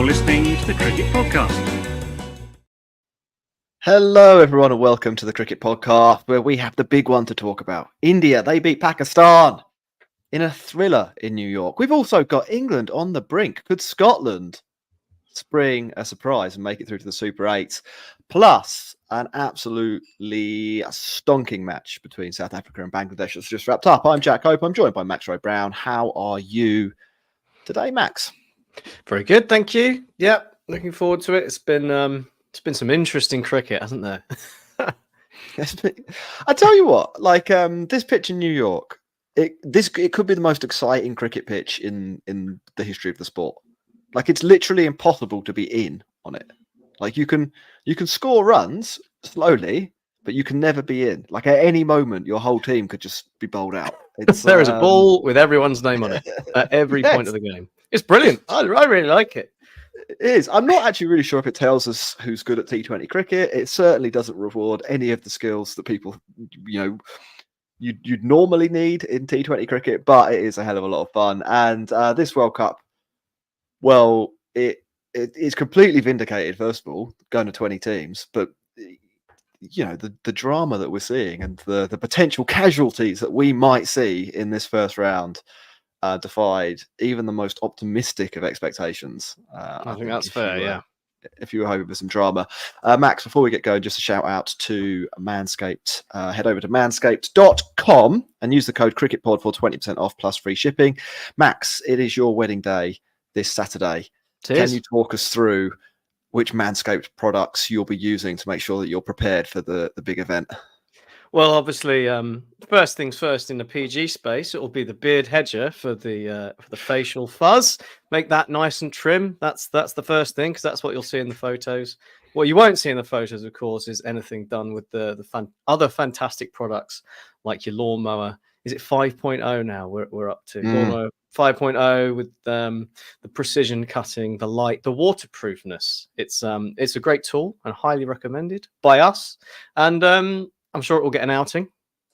You're listening to the Cricket Podcast. Hello, everyone, and welcome to the Cricket Podcast, where we have the big one to talk about. India, they beat Pakistan in a thriller in New York. We've also got England on the brink. Could Scotland spring a surprise and make it through to the Super 8s? Plus, an absolutely stonking match between South Africa and Bangladesh that's just wrapped up. I'm Jack Hope. I'm joined by Max Roy Brown. How are you today, Max? Very good, thank you. Yep, looking forward to it. It's been some interesting cricket, hasn't there? I tell you what, this pitch in New York, it could be the most exciting cricket pitch in the history of the sport. Like, it's literally impossible to be in on it. Like, you can score runs slowly, but you can never be in. Like, at any moment, your whole team could just be bowled out. There is a ball with everyone's name on it at every point of the game. It's brilliant. I really like it. It is. I'm not actually really sure if it tells us who's good at T20 cricket. It certainly doesn't reward any of the skills that people, you'd normally need in T20 cricket, but it is a hell of a lot of fun. And this World Cup, well, it's completely vindicated, first of all, going to 20 teams, but the drama that we're seeing and the potential casualties that we might see in this first round defied even the most optimistic of expectations. I think that's fair, yeah. If you were hoping for some drama. Max, before we get going, just a shout out to Manscaped. Head over to manscaped.com and use the code CricketPod for 20% off plus free shipping. Max, it is your wedding day this Saturday. Can you talk us through which Manscaped products you'll be using to make sure that you're prepared for the big event? Well, obviously, first things first, in the PG space, it will be the beard hedger for the facial fuzz. Make that nice and trim. That's the first thing, because that's what you'll see in the photos. What you won't see in the photos, of course, is anything done with the other fantastic products like your lawnmower. Is it 5.0 now? We're up to lawnmower 5.0 with the precision cutting, the light, the waterproofness. It's a great tool and highly recommended by us. And I'm sure it will get an outing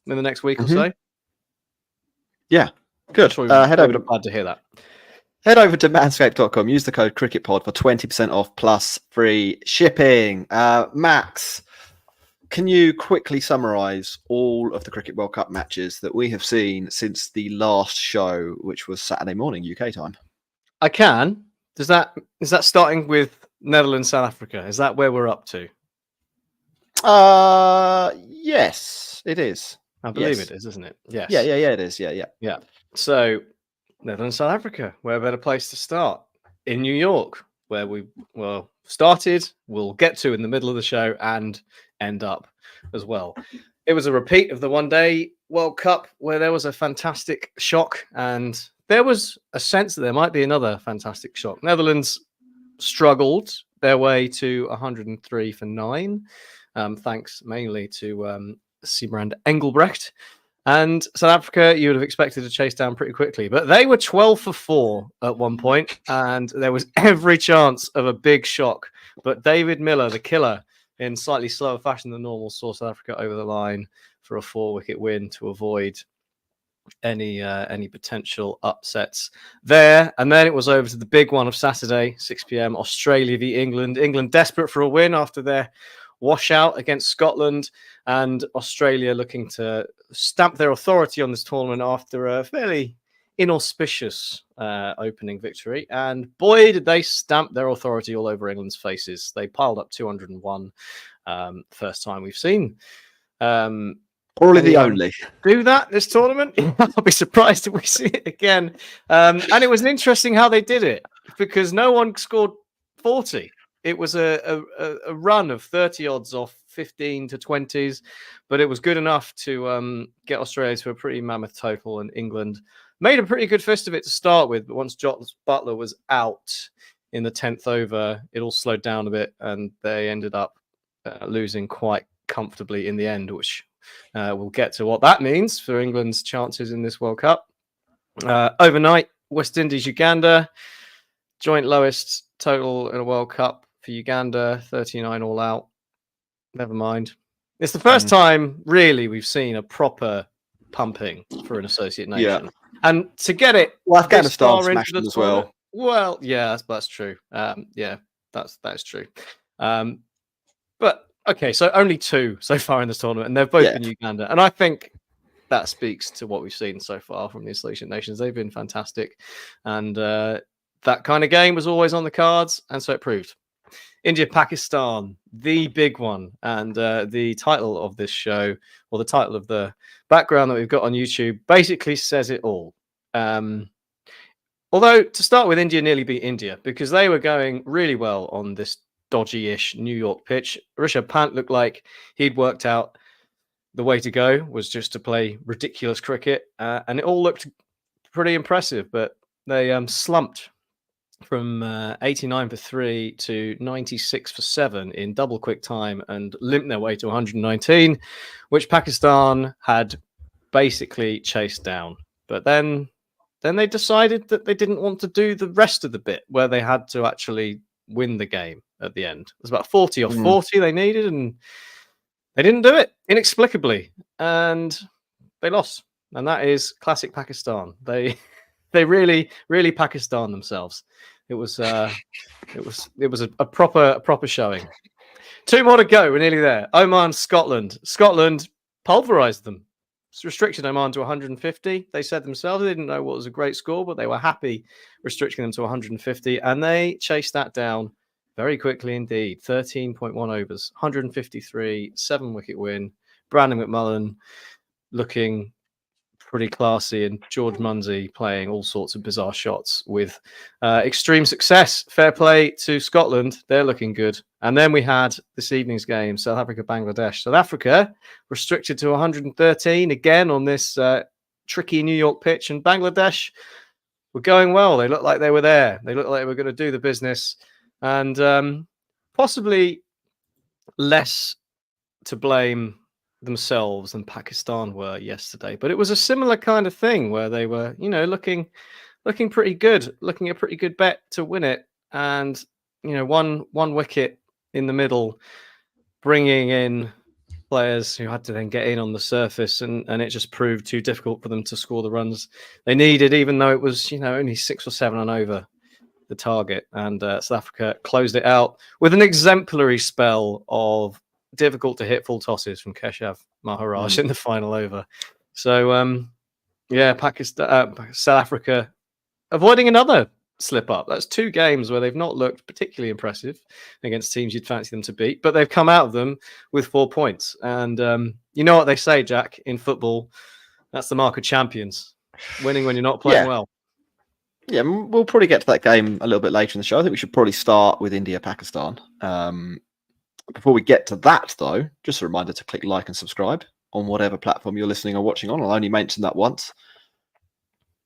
in the next week or so. Yeah, good. Head over to glad to hear that. Head over to manscaped.com. Use the code CricketPod for 20% off plus free shipping. Max, can you quickly summarise all of the Cricket World Cup matches that we have seen since the last show, which was Saturday morning UK time? I can. Is that starting with Netherlands, South Africa? Is that where we're up to? Yes, it is. I believe it is, isn't it? Yes. Yeah, it is. Yeah. So, Netherlands, South Africa, where better place to start? In New York, where we started, we'll get to in the middle of the show and end up as well. It was a repeat of the one-day World Cup where there was a fantastic shock, and there was a sense that there might be another fantastic shock. Netherlands struggled their way to 103 for 9. Thanks mainly to Siebrand Engelbrecht. And South Africa, you would have expected to chase down pretty quickly. But they were 12 for 4 at one point, and there was every chance of a big shock. But David Miller, the killer, in slightly slower fashion than normal, saw South Africa over the line for a 4-wicket win to avoid any potential upsets there. And then it was over to the big one of Saturday, 6 p.m, Australia v England. England desperate for a win after their washout against Scotland, and Australia looking to stamp their authority on this tournament after a fairly inauspicious opening victory. And boy, did they stamp their authority all over England's faces. They piled up 201. First time we've seen probably the only do that this tournament. I'll be surprised if we see it again. And it was interesting how they did it, because no one scored 40. It was a run of 30 odds off 15 to 20s, but it was good enough to get Australia to a pretty mammoth total, and England made a pretty good fist of it to start with. But once Jos Buttler was out in the 10th over, it all slowed down a bit, and they ended up losing quite comfortably in the end, which we'll get to what that means for England's chances in this World Cup. Overnight, West Indies, Uganda, joint lowest total in a World Cup for Uganda, 39 all out. Never mind. It's the first time, really, we've seen a proper pumping for an associate nation. Yeah. And to get it... Well, Afghanistan smashed them as well. Well, yeah, that's true. Yeah, that's true. But okay, so only 2 so far in this tournament, and they've both Yeah. been Uganda. And I think that speaks to what we've seen so far from the Associate Nations. They've been fantastic. And that kind of game was always on the cards, and so it proved. India, Pakistan, the big one. And the title of this show, or the title of the background that we've got on YouTube, basically says it all. Although, to start with, India nearly beat India because they were going really well on this dodgy-ish New York pitch. Rishabh Pant looked like he'd worked out the way to go was just to play ridiculous cricket, and it all looked pretty impressive, but they slumped from 89 for 3 to 96 for 7 in double quick time and limped their way to 119, which Pakistan had basically chased down. But then they decided that they didn't want to do the rest of the bit where they had to actually win the game at the end. It was about 40 or 40 they needed, and they didn't do it inexplicably, and they lost. And that is classic Pakistan. They really Pakistan themselves. It was a proper showing. 2 more to go. We're nearly there. Oman, Scotland. Scotland pulverized them. Restricted Oman to 150. They said themselves they didn't know what was a great score, but they were happy restricting them to 150, and they chased that down very quickly indeed. 13.1 overs, 153, 7-wicket win. Brandon McMullen looking pretty classy, and George Munsey playing all sorts of bizarre shots with extreme success. Fair play to Scotland. They're looking good. And then we had this evening's game, South Africa, Bangladesh. South Africa restricted to 113 again on this tricky New York pitch, and Bangladesh were going well. They looked like they were there. They looked like they were going to do the business, and possibly less to blame themselves than Pakistan were yesterday. But it was a similar kind of thing where they were, looking pretty good, looking a pretty good bet to win it, and one wicket in the middle, bringing in players who had to then get in on the surface, and it just proved too difficult for them to score the runs they needed, even though it was only 6 or 7 and over the target. And South Africa closed it out with an exemplary spell of difficult to hit full tosses from Keshav Maharaj in the final over. So Pakistan, South Africa avoiding another slip up. That's 2 games where they've not looked particularly impressive against teams you'd fancy them to beat, but they've come out of them with 4 points. And you know what they say, Jack, in football, that's the mark of champions, winning when you're not playing well. Yeah, we'll probably get to that game a little bit later in the show. I think we should probably start with India-Pakistan. Before we get to that, though, just a reminder to click like and subscribe on whatever platform you're listening or watching on. I'll only mention that once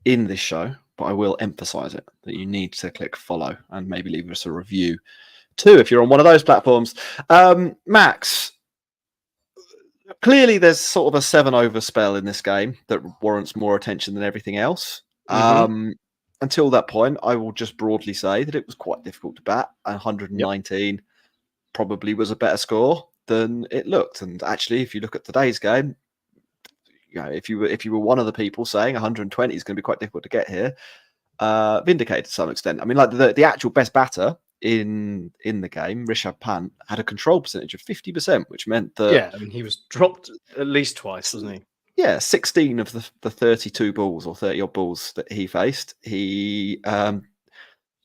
in this show, but I will emphasize it, that you need to click follow and maybe leave us a review too if you're on one of those platforms. Max, clearly there's sort of a 7-over spell in this game that warrants more attention than everything else. Until that point, I will just broadly say that it was quite difficult to bat. 119 probably was a better score than it looked. And actually, if you look at today's game, if you were one of the people saying 120 is going to be quite difficult to get here, vindicated to some extent. I mean, like the actual best batter in the game, Rishabh Pant, had a control percentage of 50%, which meant that he was dropped at least twice, wasn't he? Yeah, 16 of the 32 balls or 30 odd balls that he faced, he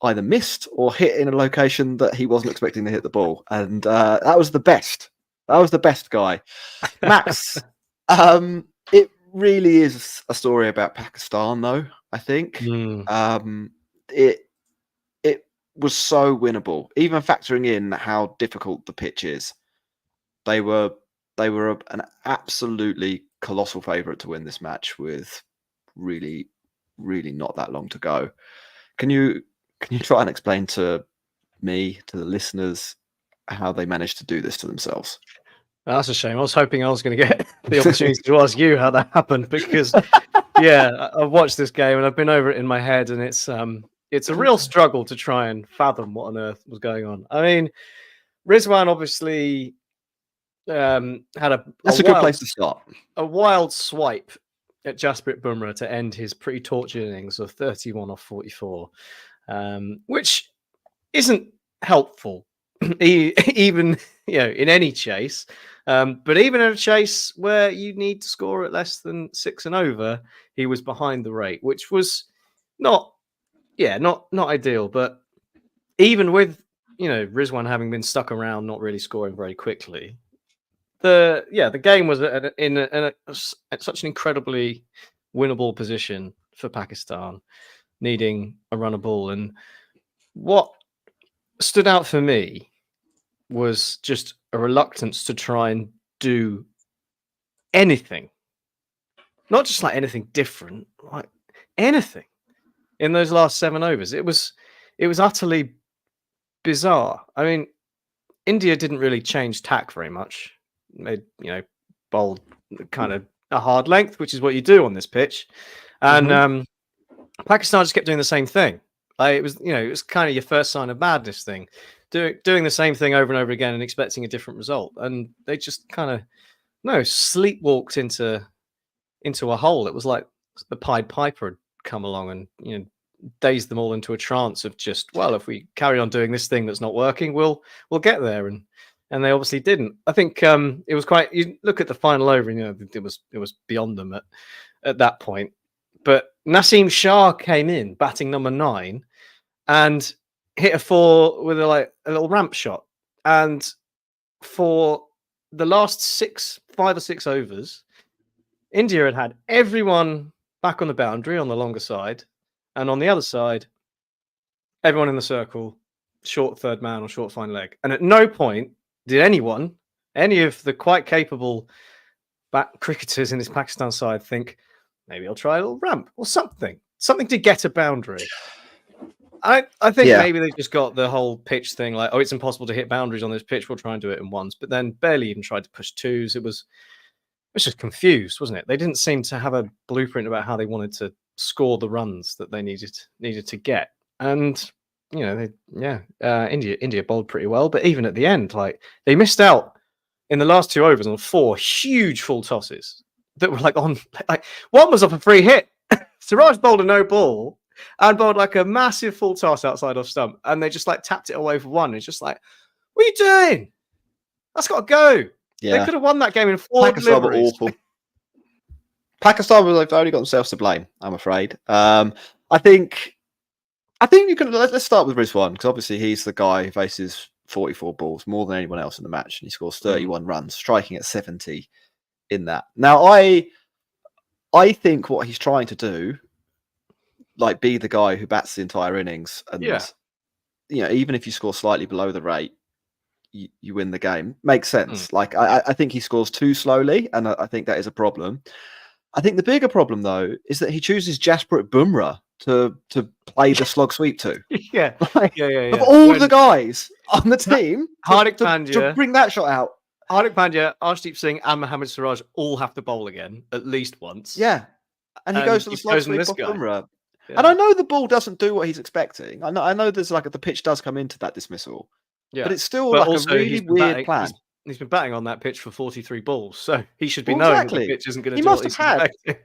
either missed or hit in a location that he wasn't expecting to hit the ball. And that was the best. That was the best guy. Max, it really is a story about Pakistan, though, I think. It was so winnable, even factoring in how difficult the pitch is. They were an absolutely colossal favourite to win this match with really, really not that long to go. Can you try and explain to me, to the listeners, how they managed to do this to themselves? That's a shame. I was hoping I was going to get the opportunity to ask you how that happened, because I've watched this game and I've been over it in my head, and it's a real struggle to try and fathom what on earth was going on. I mean, Rizwan obviously had a good place to start. A wild swipe at Jasprit Bumrah to end his pretty tortured innings of 31 off 44. which isn't helpful, even in any chase. But even in a chase where you need to score at less than 6 and over, he was behind the rate, which was not ideal. But even with Rizwan having been stuck around, not really scoring very quickly, the game was at such an incredibly winnable position for Pakistan, needing a run of ball. And what stood out for me was just a reluctance to try and do anything, not just like anything different, like anything in those last 7 overs. It was utterly bizarre. I mean, India didn't really change tack very much. They bowled kind of a hard length, which is what you do on this pitch, and Pakistan just kept doing the same thing. Like it was kind of your first sign of madness thing, doing the same thing over and over again and expecting a different result. And they just kind of sleepwalked into a hole. It was like the Pied Piper had come along and dazed them all into a trance of just, well, if we carry on doing this thing that's not working, we'll get there. And they obviously didn't. I think it was quite. You look at the final over, and it was beyond them at that point. But Naseem Shah came in batting number 9 and hit a 4 with a little ramp shot. And for the last 5 or 6 overs, India had everyone back on the boundary on the longer side, and on the other side, everyone in the circle, short third man or short fine leg. And at no point did any of the quite capable cricketers in this Pakistan side think, maybe I'll try a little ramp or something to get a boundary. I think maybe they just got the whole pitch thing like, oh, it's impossible to hit boundaries on this pitch. We'll try and do it in ones, but then barely even tried to push twos. It was just confused, wasn't it? They didn't seem to have a blueprint about how they wanted to score the runs that they needed to get. And India bowled pretty well, but even at the end, like they missed out in the last 2 overs on 4 huge full tosses that were one was off a free hit. Siraj bowled a no ball and bowled like a massive full toss outside off stump, and they just tapped it away for 1. It's just like, what are you doing? That's got to go. Yeah. They could have won that game in 4 Pakistan deliveries. Were awful. Pakistan they've only got themselves to blame, I'm afraid. I think you can. Let's start with Rizwan, because obviously he's the guy who faces 44 balls, more than anyone else in the match, and he scores 31 runs, striking at 70 in that. Now, I think what he's trying to do, be the guy who bats the entire innings, and even if you score slightly below the rate, you win the game. Makes sense. I think he scores too slowly, and I think that is a problem. I think the bigger problem, though, is that he chooses Jasprit Bumrah to play the slog sweep to. Of all the guys on the team, Hardik Pandya, to bring that shot out. Hardik Pandya, Arshdeep Singh, and Mohammad Siraj all have to bowl again at least once. Yeah, and he goes to the slog sweep off Bumrah. Yeah. And I know the ball doesn't do what he's expecting. I know there's the pitch does come into that dismissal. Yeah, but it's still a really weird plan. He's been batting on that pitch for 43 balls, so he should be knowing that the pitch isn't going to do what he's expecting.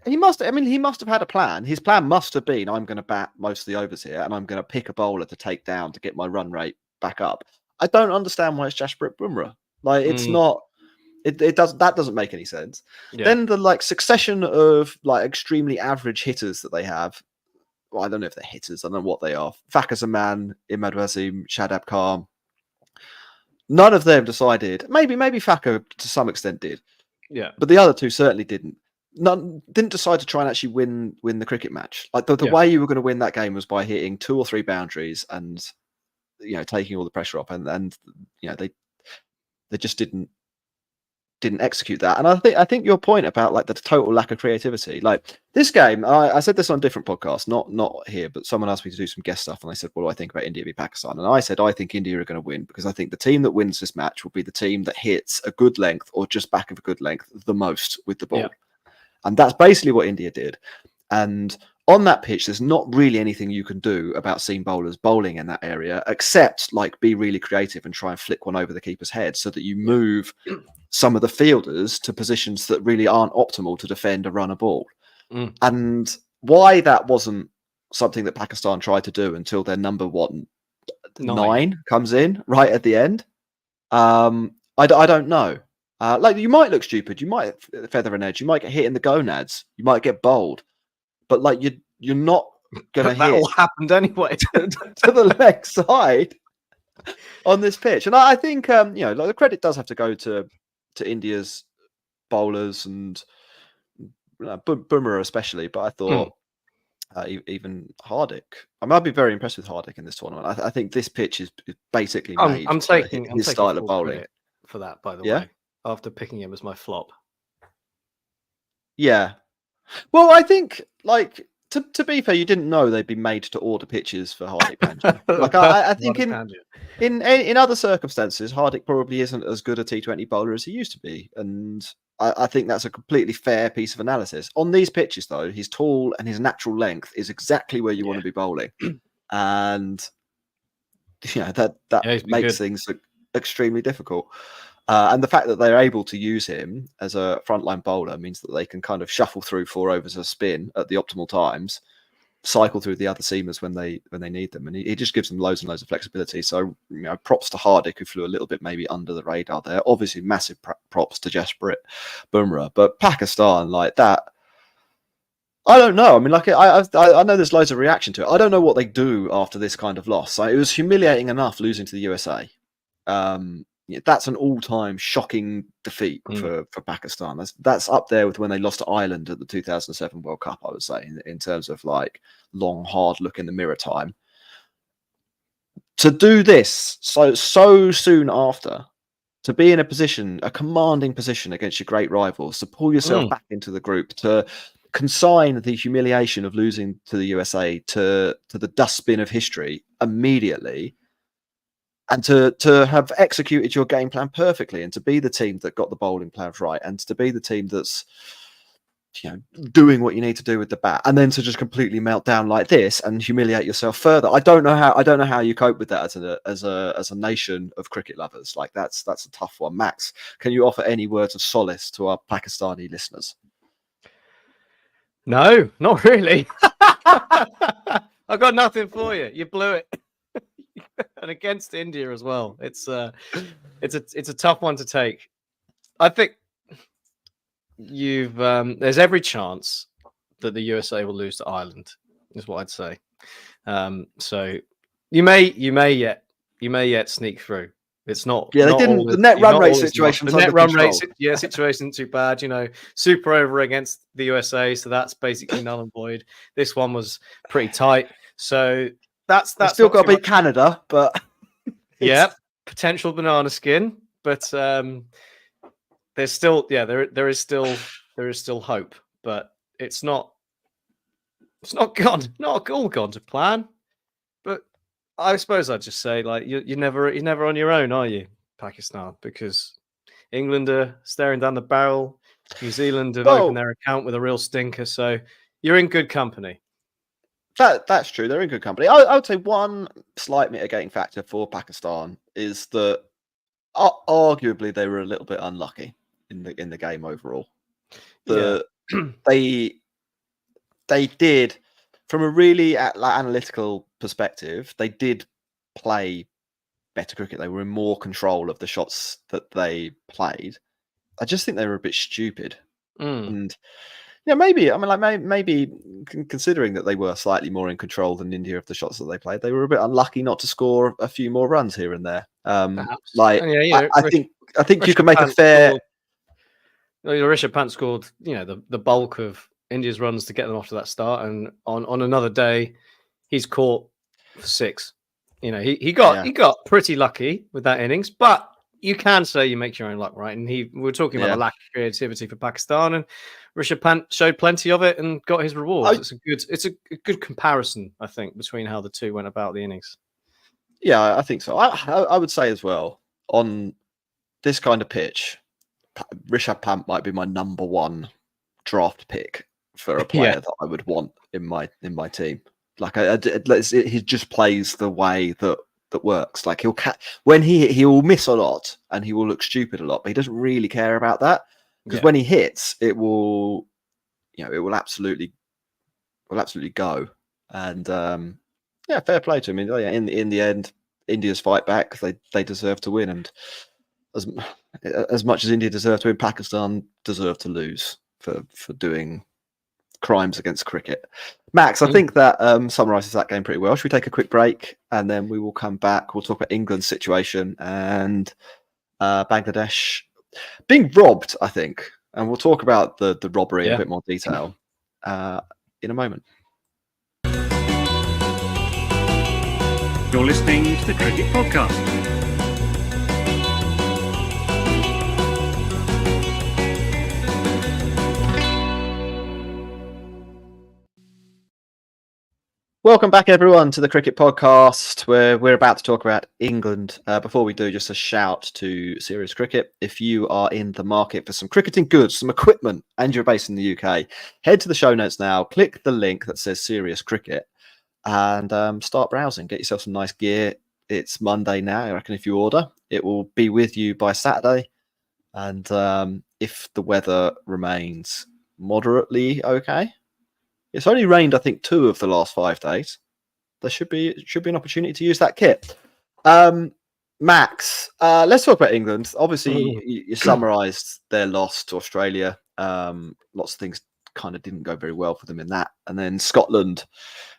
He must have had a plan. His plan must have been, I'm going to bat most of the overs here, and I'm going to pick a bowler to take down to get my run rate back up. I don't understand why it's Jasprit Bumrah. It's not. It doesn't. That doesn't make any sense. Yeah. Then the succession of extremely average hitters that they have. Well, I don't know if they're hitters. I don't know what they are. Fakhar Zaman, Imad Wasim, Shadab Khan. None of them decided. Maybe Fakhar to some extent did. Yeah, but the other two certainly didn't. None didn't decide to try and actually win the cricket match. The way you were going to win that game was by hitting 2 or 3 boundaries and taking all the pressure off, and they just didn't execute that. And I think your point about the total lack of creativity, this game, I said this on a different podcast, not here, but someone asked me to do some guest stuff, and I said, what do I think about India v Pakistan? And I said, I think India are going to win because I think the team that wins this match will be the team that hits a good length or just back of a good length the most with the ball. Yeah. And that's basically what India did. And on that pitch, there's not really anything you can do about seam bowlers bowling in that area, except be really creative and try and flick one over the keeper's head so that you move some of the fielders to positions that really aren't optimal to defend a runner ball. And why that wasn't something that Pakistan tried to do until their number 9 Nine. comes in right at the end. I don't know. Like, you might look stupid, you might feather an edge, you might get hit in the gonads, you might get bowled, but like you're not gonna That hit all happened anyway. to the leg side on this pitch. And I think like the credit does have to go to India's bowlers and Bumrah especially, but I thought even Hardik. I mean, I'd be very impressed with Hardik in this tournament. I think this pitch is basically made I'm for taking his style of full bowling. credit for that, by the Yeah? way. After picking him as my flop. Yeah. Well, I think, like, to be fair, you didn't know they'd be made to order pitches for Hardik Pandya. Like, I think in other circumstances, Hardik probably isn't as good a T20 bowler as he used to be, and I think that's a completely fair piece of analysis. On these pitches, though, he's tall and his natural length is exactly where you want to be bowling, and that makes things look extremely difficult. And the fact that they're able to use him as a frontline bowler means that they can kind of shuffle through 4 overs of spin at the optimal times, cycle through the other seamers when they need them, and he just gives them loads and loads of flexibility. So props to Hardik, who flew a little bit maybe under the radar there. Obviously, massive props to Jasprit Bumrah, but Pakistan, like that, I don't know. I mean, like I know there's loads of reaction to it. I don't know what they do after this kind of loss. It was humiliating enough losing to the USA. That's an all-time shocking defeat for Pakistan. That's up there with when they lost to Ireland at the 2007 World Cup, I would say, in terms of like long, hard look in the mirror time. To do this so soon after, to be in a commanding position against your great rivals, to pull yourself back into the group, to consign the humiliation of losing to the USA to the dustbin of history immediately, and to have executed your game plan perfectly, and to be the team that got the bowling plans right, and to be the team that's doing what you need to do with the bat, and then to just completely melt down like this and humiliate yourself further. I don't know how you cope with that as a nation of cricket lovers. Like that's a tough one. Max, can you offer any words of solace to our Pakistani listeners? No, not really. I've got nothing for you. You blew it. And against India as well. It's a tough one to take. I think there's every chance that the USA will lose to Ireland, is what I'd say. So you may yet sneak through. It's not. Yeah, they didn't. The net run rate situation. The net run rate, situation isn't too bad. Super over against the USA, so that's basically null and void. This one was pretty tight, so that's still got to beat Canada, but yeah, potential banana skin. But there's still there is still hope, but it's not all gone to plan. But I suppose I'd just say, like, you're never on your own, are you, Pakistan? Because England are staring down the barrel. New Zealand have opened their account with a real stinker, so you're in good company. That's true. They're in good company. I would say one slight mitigating factor for Pakistan is that arguably they were a little bit unlucky in the game overall. They did, from a really analytical perspective, they did play better cricket. They were in more control of the shots that they played. I just think they were a bit stupid. And maybe considering that they were slightly more in control than India of the shots that they played, they were a bit unlucky not to score a few more runs here and there. I think you can make a fair. Rishabh Pant scored, the bulk of India's runs to get them off to that start, and on another day, he's caught for 6. He got pretty lucky with that innings, but you can say you make your own luck, right? And we're talking about the lack of creativity for Pakistan, and Rishabh Pant showed plenty of it and got his rewards. It's a good comparison, I think, between how the two went about the innings. Yeah, I think so. I would say as well, on this kind of pitch, Rishabh Pant might be my number 1 draft pick for a player that I would want in my team. Like he just plays the way that works. Like he will miss a lot and he will look stupid a lot, but he doesn't really care about that, because when he hits, it will absolutely go. And yeah, fair play to him. I mean, yeah, in the end, India's fight back. They deserve to win, and as much as India deserve to win, Pakistan deserve to lose for doing crimes against cricket. Max, I think that summarises that game pretty well. Should we take a quick break and then we will come back? We'll talk about England's situation and Bangladesh being robbed, I think, and we'll talk about the robbery in a bit more detail in a moment. You're listening to the Cricket Podcast. Welcome back, everyone, to the Cricket Podcast, where we're about to talk about England. Before we do, just a shout to Serious Cricket. If you are in the market for some cricketing goods, some equipment, and you're based in the UK, head to the show notes now, click the link that says Serious Cricket, and start browsing. Get yourself some nice gear. It's Monday now. I reckon if you order, it will be with you by Saturday. And if the weather remains moderately okay, it's only rained, I think, 2 of the last 5 days. There should be an opportunity to use that kit. Max, let's talk about England. Obviously, you summarised their loss to Australia. Lots of things kind of didn't go very well for them in that. And then Scotland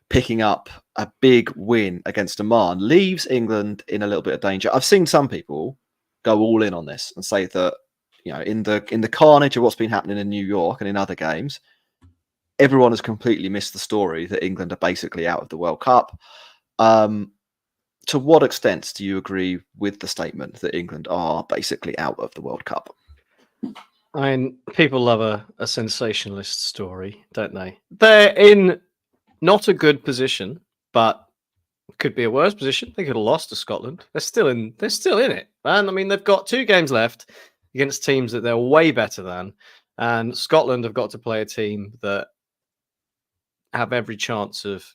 picking up a big win against Oman leaves England in a little bit of danger. I've seen some people go all in on this and say that, you know, in the carnage of what's been happening in New York and in other games, everyone has completely missed the story that England are basically out of the World Cup. To what extent do you agree with the statement that England are basically out of the World Cup? I mean, people love a sensationalist story, don't they? They're in not a good position, but could be a worse position. They could have lost to Scotland. They're still in it. And I mean, they've got 2 games left against teams that they're way better than. And Scotland have got to play a team that have every chance of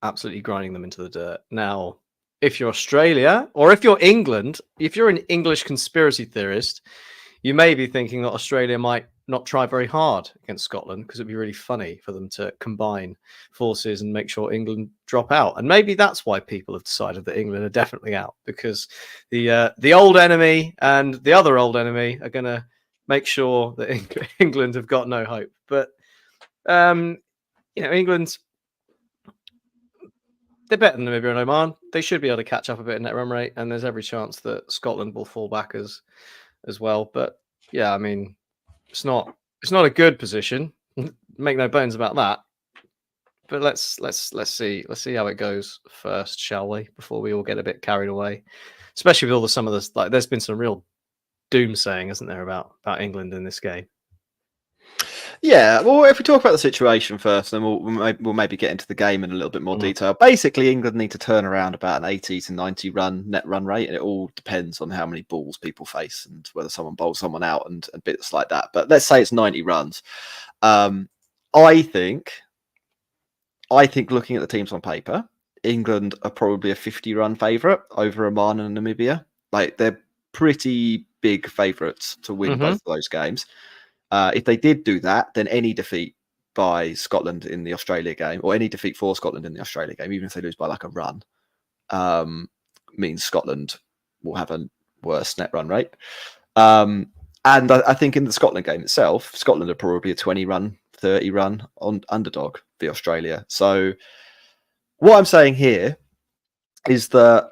absolutely grinding them into the dirt. Now, if you're Australia or if you're England, if you're an English conspiracy theorist, you may be thinking that Australia might not try very hard against Scotland because it'd be really funny for them to combine forces and make sure England drop out. And maybe that's why people have decided that England are definitely out, because the old enemy and the other old enemy are going to make sure that England have got no hope. But you know, England, they're better than Namibia and Oman. They should be able to catch up a bit in net run rate, and there's every chance that Scotland will fall back as well. But yeah, I mean, it's not a good position. Make no bones about that. But let's see how it goes first, shall we? Before we all get a bit carried away, especially with all some of this. Like, there's been some real doomsaying, isn't there, about England in this game? Yeah, well, if we talk about the situation first, then we'll maybe get into the game in a little bit more detail. Basically, England need to turn around about an 80 to 90 net run rate, and it all depends on how many balls people face and whether someone bowls someone out and bits like that. But let's say it's 90 runs. I think looking at the teams on paper, England are probably a 50-run favourite over Oman and Namibia. Like, they're pretty big favourites to win both of those games. If they did do that, then any defeat by Scotland in the Australia game, or any defeat for Scotland in the Australia game, even if they lose by like a run, means Scotland will have a worse net run rate. And I think in the Scotland game itself, Scotland are probably a 20-run, 30-run on underdog for Australia. So what I'm saying here is that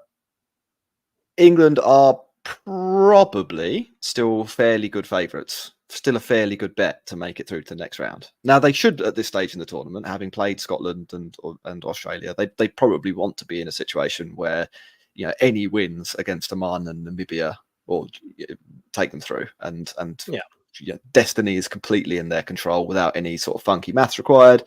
England are probably still fairly good favourites. Still a fairly good bet to make it through to the next round. Now, they should, at this stage in the tournament, having played Scotland and Australia, they probably want to be in a situation where, you know, any wins against Oman and Namibia will take them through, and you know, destiny is completely in their control without any sort of funky maths required.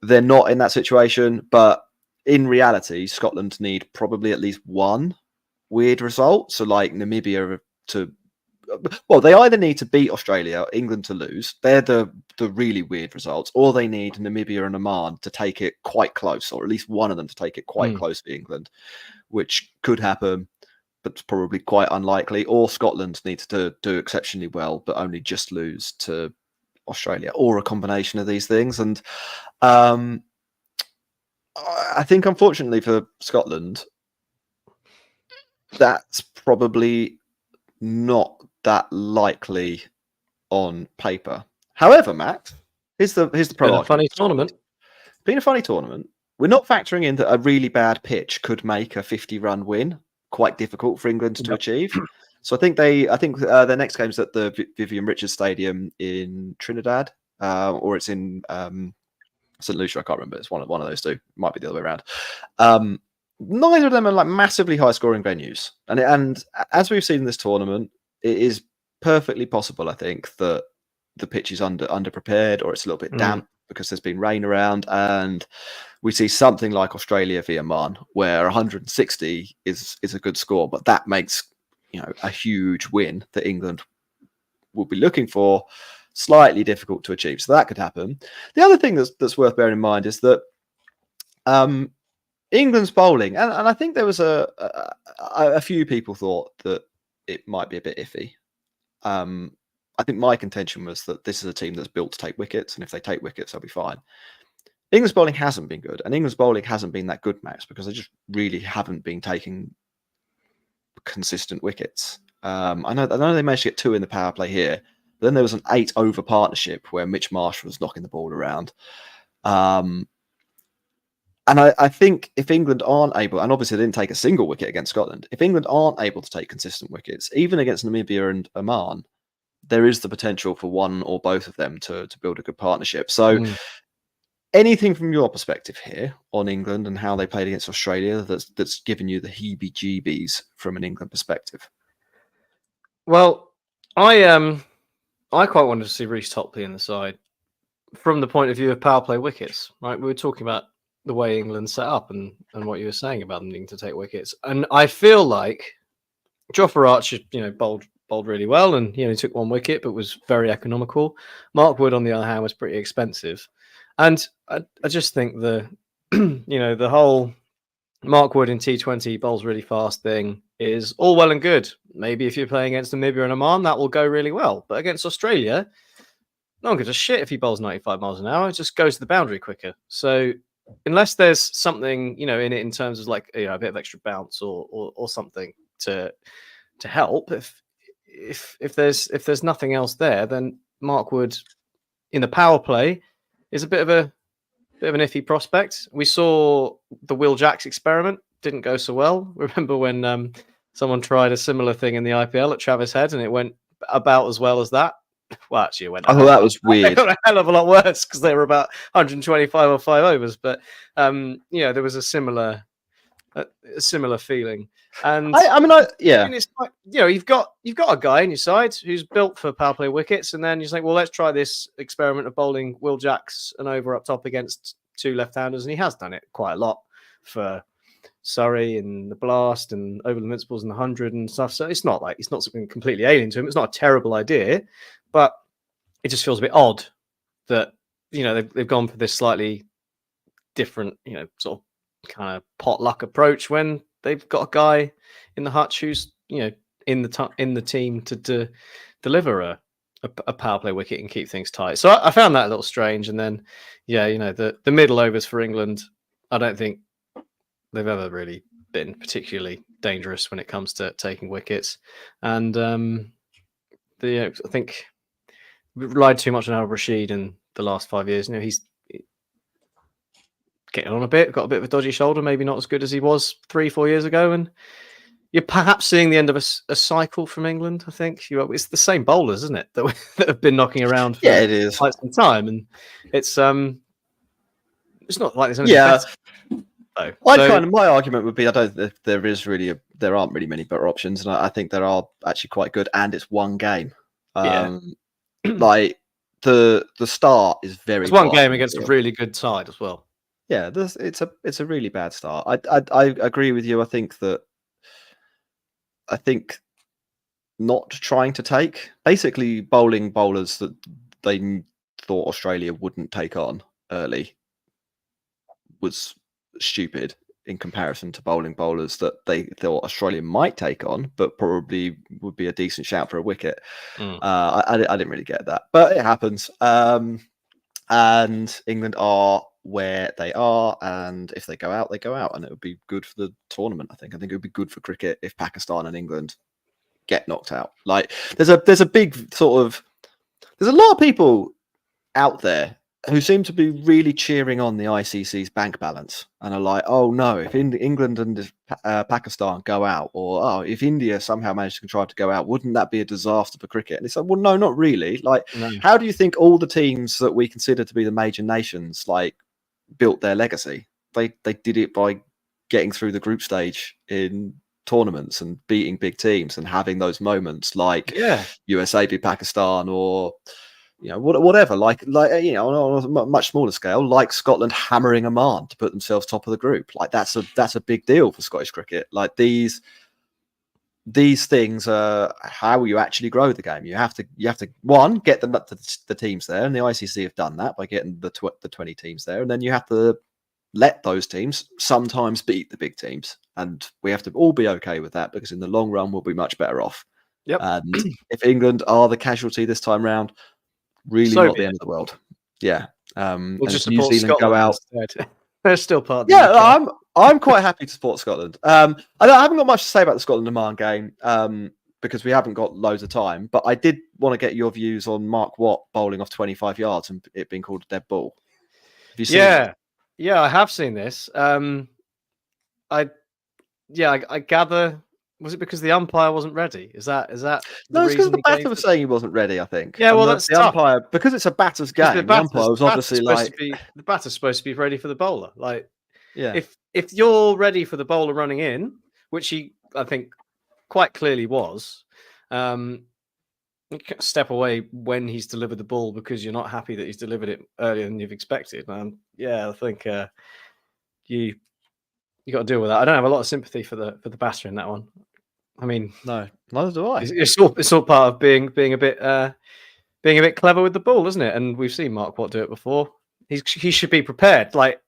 They're not in that situation, but in reality, Scotland need probably at least one weird result. So, like Namibia they either need to beat Australia, England to lose. They're the really weird results, or they need Namibia and Oman to take it quite close, or at least one of them to take it quite close for England, which could happen, but it's probably quite unlikely. Or Scotland needs to do exceptionally well, but only just lose to Australia, or a combination of these things. And I think, unfortunately for Scotland, that's probably not that likely on paper. However, Matt, here's the pro Been a argument. funny tournament. Been a funny tournament. We're not factoring in that a really bad pitch could make a 50-run win quite difficult for England to achieve. So I think their next game's at the Vivian Richards Stadium in Trinidad, or it's in St. Lucia. I can't remember. It's one of those two. Might be the other way around. Neither of them are like massively high scoring venues, and as we've seen in this tournament, it is perfectly possible, I think, that the pitch is under prepared, or it's a little bit damp because there's been rain around, and we see something like Australia v Oman, where 160 is a good score, but that makes a huge win that England will be looking for slightly difficult to achieve. So that could happen. The other thing that's worth bearing in mind is that England's bowling, and I think there was a few people thought that it might be a bit iffy. I think my contention was that this is a team that's built to take wickets, and if they take wickets, they'll be fine. England's bowling hasn't been good, and England's bowling hasn't been that good, Max, because they just really haven't been taking consistent wickets. I know they managed to get 2 in the power play here, but then there was an 8-over partnership where Mitch Marsh was knocking the ball around. And I think if England aren't able, and obviously they didn't take a single wicket against Scotland, if England aren't able to take consistent wickets, even against Namibia and Oman, there is the potential for one or both of them to build a good partnership. So anything from your perspective here on England and how they played against Australia that's given you the heebie-jeebies from an England perspective? Well, I quite wanted to see Reece Topley in the side from the point of view of power play wickets, right? We were talking about the way England set up and what you were saying about them needing to take wickets. And I feel like Jofra Archer, bowled really well, and he took 1 wicket, but was very economical. Mark Wood, on the other hand, was pretty expensive. And I just think the whole Mark Wood in T20 bowls really fast thing is all well and good. Maybe if you're playing against Namibia and Oman, that will go really well. But against Australia, no one gives a shit if he bowls 95 miles an hour. It just goes to the boundary quicker. So unless there's something in it in terms of like a bit of extra bounce or something to help, if there's nothing else there, then Mark Wood in the power play is a bit of an iffy prospect. We saw the Will Jacks experiment didn't go so well. Remember when someone tried a similar thing in the IPL at Travis Head and it went about as well as that? Well, actually, it went. I thought that was weird. It got a hell of a lot worse because they were about 125 or 5 overs. But there was a similar feeling. And it's like, you've got a guy in your side who's built for power play wickets, and then you think, well, let's try this experiment of bowling Will Jacks and over up top against 2 left-handers, and he has done it quite a lot for Surrey and the Blast and over the Invincibles and the 100 and stuff. So it's not something completely alien to him. It's not a terrible idea, but it just feels a bit odd that they've gone for this slightly different, sort of kind of potluck approach when they've got a guy in the hutch who's in the team to deliver a power play wicket and keep things tight. So I found that a little strange. And then the middle overs for England, I don't think they've ever really been particularly dangerous when it comes to taking wickets. And I think we've relied too much on Al Rashid in the last 5 years. He's getting on a bit, got a bit of a dodgy shoulder, maybe not as good as he was 3-4 years ago. And you're perhaps seeing the end of a cycle from England, I think. It's the same bowlers, isn't it, that have been knocking around for it is. quite some time. And it's not like there's anything better. My argument would be I don't think there aren't really many better options, and I think there are actually quite good, and it's one game. Like the start is very. It's one game against a really good side as well. Yeah, it's a really bad start. I agree with you. I think not trying to take basically bowling bowlers that they thought Australia wouldn't take on early was stupid in comparison to bowling bowlers that they thought Australia might take on, but probably would be a decent shout for a wicket. I didn't really get that, but it happens. And England are where they are, and if they go out, they go out, and it would be good for the tournament. I think it would be good for cricket if Pakistan and England get knocked out. Like there's a big sort of there's a lot of people out there who seem to be really cheering on the ICC's bank balance and are like, oh no, if England and Pakistan go out, or oh, if India somehow managed to contrive to go out, wouldn't that be a disaster for cricket? And it's like, well, no, not really. Like, No. how do you think all the teams that we consider to be the major nations like built their legacy? They did it by getting through the group stage in tournaments and beating big teams and having those moments like USA beat Pakistan, or whatever, like on a much smaller scale, like Scotland hammering Oman to put themselves top of the group. Like that's a big deal for Scottish cricket. Like these things are how you actually grow the game. You have to one, get the teams there, and the ICC have done that by getting the 20 teams there, and then you have to let those teams sometimes beat the big teams, and we have to all be okay with that, because in the long run we'll be much better off. And if England are the casualty this time round, really not the end of the world. We'll just New support Zealand Scotland go out. instead. They're still part of the Yeah, UK. I'm quite happy to support Scotland. I haven't got much to say about the Scotland Oman game because we haven't got loads of time. But I did want to get your views on Mark Watt bowling off 25 yards and it being called a dead ball. Have you seen it? Yeah, I have seen this. I gather. Was it because the umpire wasn't ready? Is that No, it's because reason the he batter gave was it? saying he wasn't ready, I think. Yeah, And well, the that's tough. umpire, because it's a batter's Because game, the umpire was obviously like, the batter's supposed to be ready for the bowler. Like, yeah, if you're ready for the bowler running in, which he, I think, quite clearly was, you can't step away when he's delivered the ball because you're not happy that he's delivered it earlier than you've expected. I think you got to deal with that. I don't have a lot of sympathy for the batter in that one. I mean, no, neither do I. it's all part of being a bit clever with the ball, isn't it? And we've seen Mark Watt do it before. He should be prepared. Like,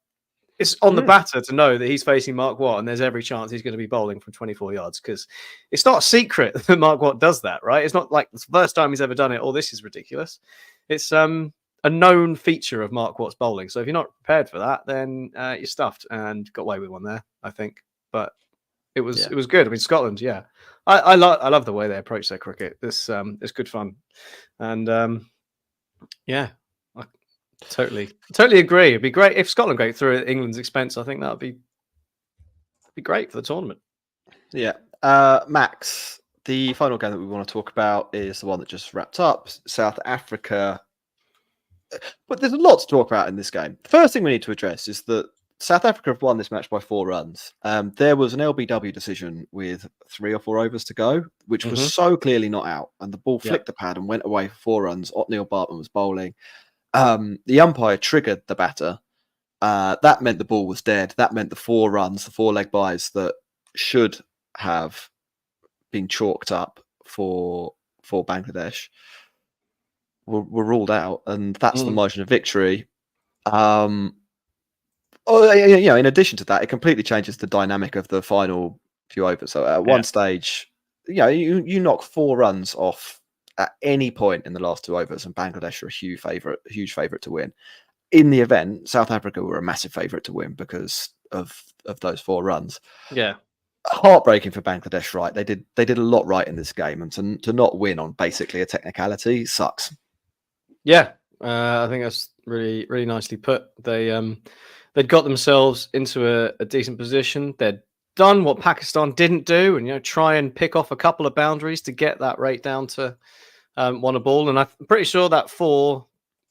it's on the batter to know that he's facing Mark Watt, and there's every chance he's going to be bowling from 24 yards, because it's not a secret that Mark Watt does that, right? It's not like the first time he's ever done it. Oh, this is ridiculous. It's a known feature of Mark Watt's bowling. So if you're not prepared for that, then you're stuffed, and got away with one there, I think. But it was good. I mean, Scotland, yeah. I love the way they approach their cricket. It's good fun, and I totally agree. It'd be great if Scotland go through at England's expense. I think that would be great for the tournament. Yeah, Max, the final game that we want to talk about is the one that just wrapped up, South Africa. But there's a lot to talk about in this game. The first thing we need to address is that South Africa have won this match by 4 runs. There was an LBW decision with 3 or 4 overs to go, which was so clearly not out. And the ball flicked the pad and went away for 4 runs. Otniel Bartman was bowling. The umpire triggered the batter. That meant the ball was dead. That meant the 4 runs, the 4 leg byes that should have been chalked up for Bangladesh were ruled out. And that's the margin of victory. In addition to that, it completely changes the dynamic of the final few overs. So at one stage, you knock 4 runs off at any point in the last 2 overs, and Bangladesh are a huge favourite to win. In the event, South Africa were a massive favourite to win because of those 4 runs. Yeah, heartbreaking for Bangladesh. Right, they did a lot right in this game, and to not win on basically a technicality sucks. Yeah, I think that's really, really nicely put. They'd got themselves into a decent position. They'd done what Pakistan didn't do, and try and pick off a couple of boundaries to get that rate down to 1 a ball. And I'm pretty sure that 4,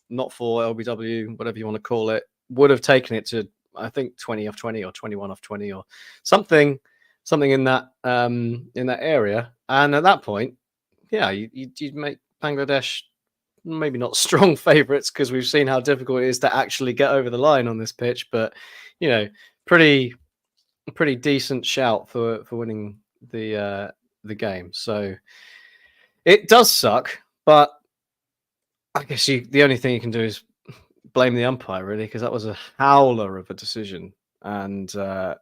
not 4 LBW, whatever you want to call it, would have taken it to, I think, 20 off 20 or 21 off 20 or something in that area. And at that point, you'd make Bangladesh maybe not strong favourites, because we've seen how difficult it is to actually get over the line on this pitch, but pretty decent shout for winning the game. So it does suck, but I guess the only thing you can do is blame the umpire, really, because that was a howler of a decision. And I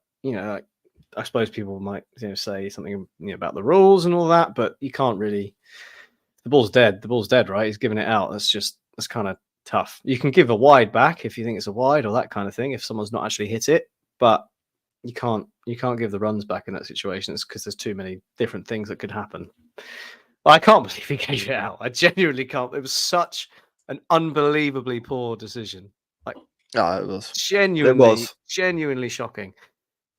suppose people might say something about the rules and all that, but you can't really. The ball's dead. The ball's dead, right? He's giving it out. That's kind of tough. You can give a wide back if you think it's a wide or that kind of thing if someone's not actually hit it, but you can't give the runs back in that situation. It's because there's too many different things that could happen. I can't believe he gave it out. I genuinely can't. It was such an unbelievably poor decision. Like, Oh, it was. genuinely shocking.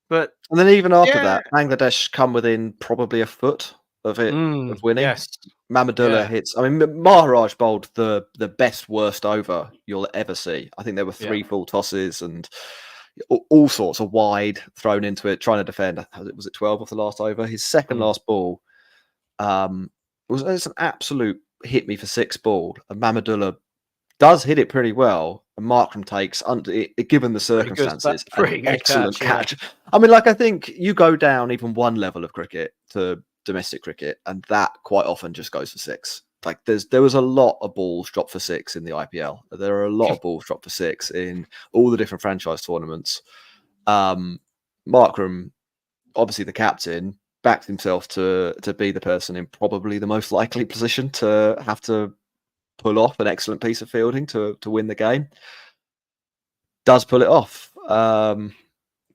But And then even after yeah. that, Bangladesh come within probably a foot of it of winning. Yes. Mamadullah hits. I mean, Maharaj bowled the best worst over you'll ever see. I think there were 3 full tosses and all sorts of wide thrown into it, trying to defend. Was it 12 off the last over? His second last ball was an absolute hit me for 6 ball, and Mamadullah does hit it pretty well, and Markram takes, given the circumstances, an excellent catch. I mean, like, I think you go down even one level of cricket to domestic cricket, and that quite often just goes for 6. Like, there was a lot of balls dropped for 6 in the IPL. There are a lot of balls dropped for 6 in all the different franchise tournaments. Markram, obviously the captain, backed himself to be the person in probably the most likely position to have to pull off an excellent piece of fielding to win the game. Does pull it off.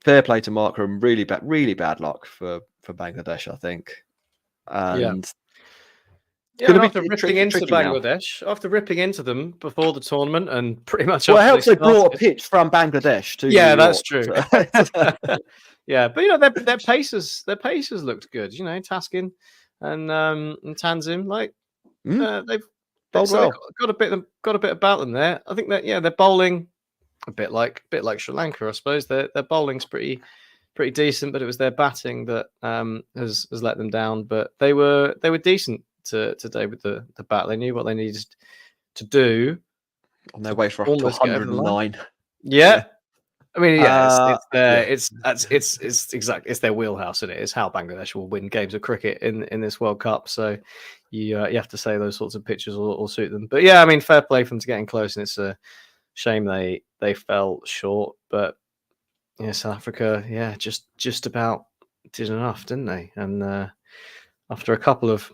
Fair play to Markram. Really bad luck for Bangladesh, I think. And after ripping into Bangladesh, after ripping into them before the tournament, and pretty much. Well, it helps they brought a pitch from Bangladesh to. Yeah, that's true. Yeah, but their paces looked good. Taskin and Tanzim, like they've got a bit about them there. I think that they're bowling a bit like Sri Lanka, I suppose. Their bowling's pretty decent, but it was their batting that has let them down. But they were decent today with the bat. They knew what they needed to do on their way for 109. Yeah. I mean, it's exactly, it's their wheelhouse, and it is how Bangladesh will win games of cricket in this World Cup. So you have to say those sorts of pitches will suit them. But yeah, I mean, fair play for them to getting close, and it's a shame they fell short. But South Africa, just about did enough, didn't they? And after a couple of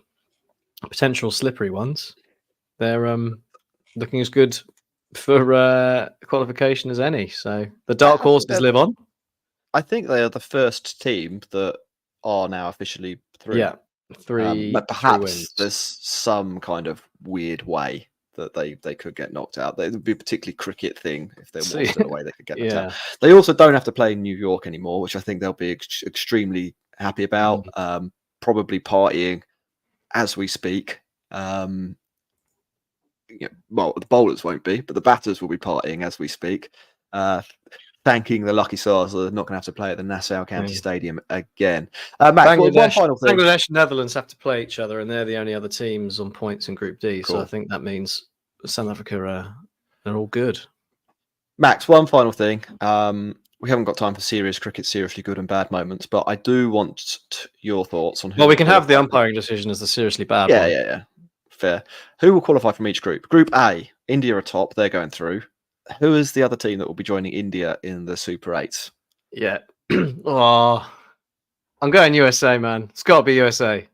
potential slippery ones, they're looking as good for qualification as any. So the dark horses live on. I think they are the first team that are now officially through. Yeah, 3. But perhaps there's some kind of weird way that they could get knocked out. It would be a particularly cricket thing if there was a way they could get knocked out. They also don't have to play in New York anymore, which I think they'll be extremely happy about. Probably partying as we speak. Well, the bowlers won't be, but the batters will be partying as we speak. Thanking the lucky stars that are not going to have to play at the Nassau County Stadium again. Max, one final thing. Bangladesh and Netherlands have to play each other, and they're the only other teams on points in Group D. Cool. So I think that means South Africa are all good. Max, one final thing. We haven't got time for serious cricket, seriously good and bad moments, but I do want your thoughts on who. Well, we can have the umpiring decision as the seriously bad one. Yeah. Fair. Who will qualify from each group? Group A, India are top. They're going through. Who is the other team that will be joining India in the Super 8s? Yeah. I'm going USA, man. It's got to be USA.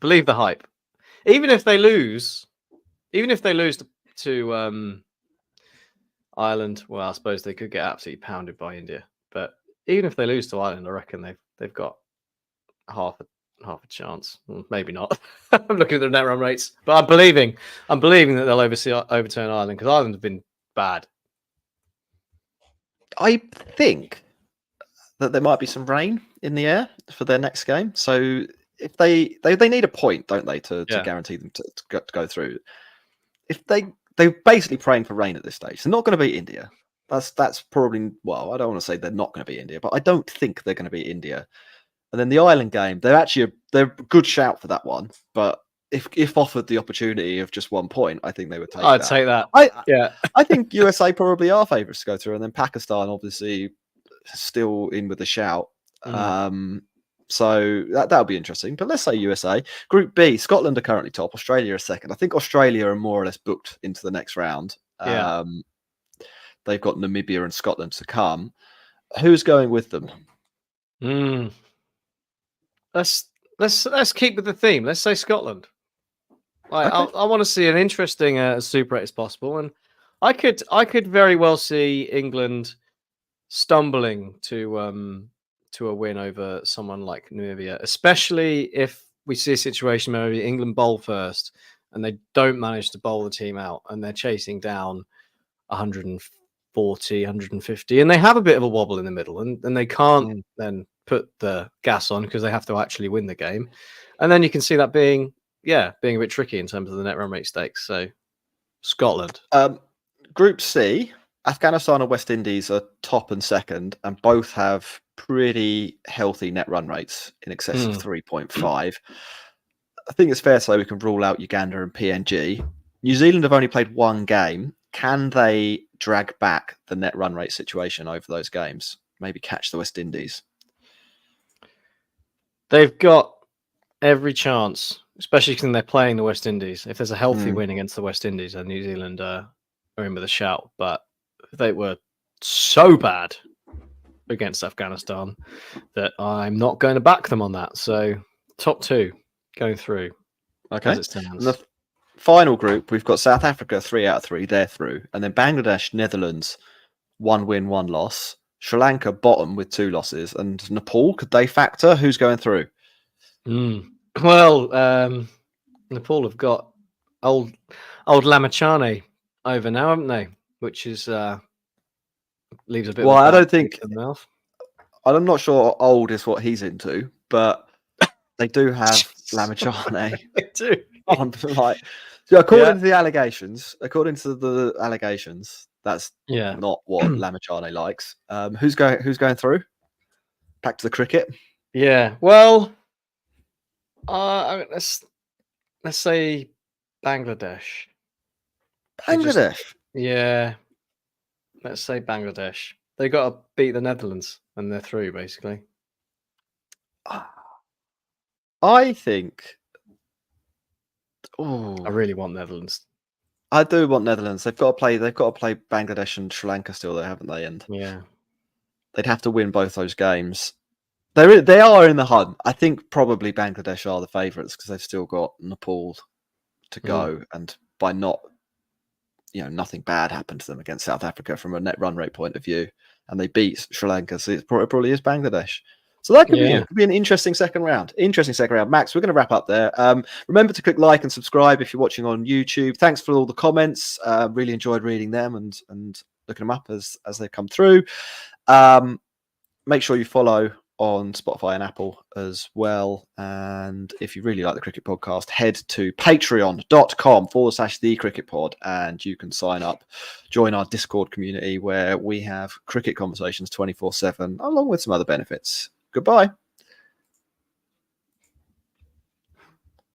Believe the hype. Even if they lose to Ireland, well, I suppose they could get absolutely pounded by India. But even if they lose to Ireland, I reckon they've got half a chance. Well, maybe not. I'm looking at the net run rates, but I'm believing that they'll overturn Ireland, because Ireland have been bad. I think that there might be some rain in the air for their next game. So if they need a point, don't they, to guarantee them to go through? If they're basically praying for rain at this stage. They're not going to beat India. That's probably, well, I don't want to say they're not going to beat India, but I don't think they're going to beat India. And then the Ireland game, they're a good shout for that one. But if offered the opportunity of just 1 point, I think they would take that. I'd take that. I think USA probably are favourites to go through, and then Pakistan obviously still in with the shout. So that'll be interesting. But let's say USA. Group B, Scotland are currently top. Australia are second. I think Australia are more or less booked into the next round. They've got Namibia and Scotland to come. Who's going with them? Let's keep with the theme. Let's say Scotland. Like, Okay. I want to see an interesting Super 8 as possible, and I could very well see England stumbling to a win over someone like Namibia, especially if we see a situation where maybe England bowl first and they don't manage to bowl the team out and they're chasing down 140, 150, and they have a bit of a wobble in the middle, and they can't then put the gas on because they have to actually win the game. And then you can see that being a bit tricky in terms of the net run rate stakes. So Scotland. Group C, Afghanistan and West Indies are top and second, and both have pretty healthy net run rates in excess of 3.5. I think it's fair to say we can rule out Uganda and PNG. New Zealand have only played one game. Can they drag back the net run rate situation over those games? Maybe catch the West Indies? They've got every chance, especially when they're playing the West Indies. If there's a healthy win against the West Indies, and New Zealand are in with a shout. But they were so bad against Afghanistan that I'm not going to back them on that. So top two going through. Okay. As it stands. And the final group, we've got South Africa 3 out of 3, they're through, and then Bangladesh, Netherlands, 1 win, 1 loss. Sri Lanka bottom with 2 losses, and Nepal, could they factor? Who's going through? Well, Nepal have got old Lamachane over now, haven't they? Which is leaves a bit. Well, of a I bad don't think. taste in the mouth. I'm not sure old is what he's into, but they do have Lamachane. They do. On like, so according to the allegations, that's not what Lamachane likes. Who's going through? Back to the cricket. Yeah. Well, let's say Bangladesh. Bangladesh. Let's say Bangladesh. They got to beat the Netherlands, and they're through basically. I think. I really want Netherlands. I do want Netherlands. They've got to play Bangladesh and Sri Lanka still, there, haven't they? And they'd have to win both those games. They are in the hunt. I think probably Bangladesh are the favourites because they've still got Nepal to go, and by not, nothing bad happened to them against South Africa from a net run rate point of view, and they beat Sri Lanka, so it probably is Bangladesh. So that could be an interesting second round. Max, we're going to wrap up there. Remember to click like and subscribe if you're watching on YouTube. Thanks for all the comments. Really enjoyed reading them and looking them up as they come through. Make sure you follow on Spotify and Apple as well. And if you really like the Cricket Podcast, head to patreon.com/The Cricket Pod, and you can sign up, join our Discord community where we have cricket conversations 24/7, along with some other benefits. Goodbye.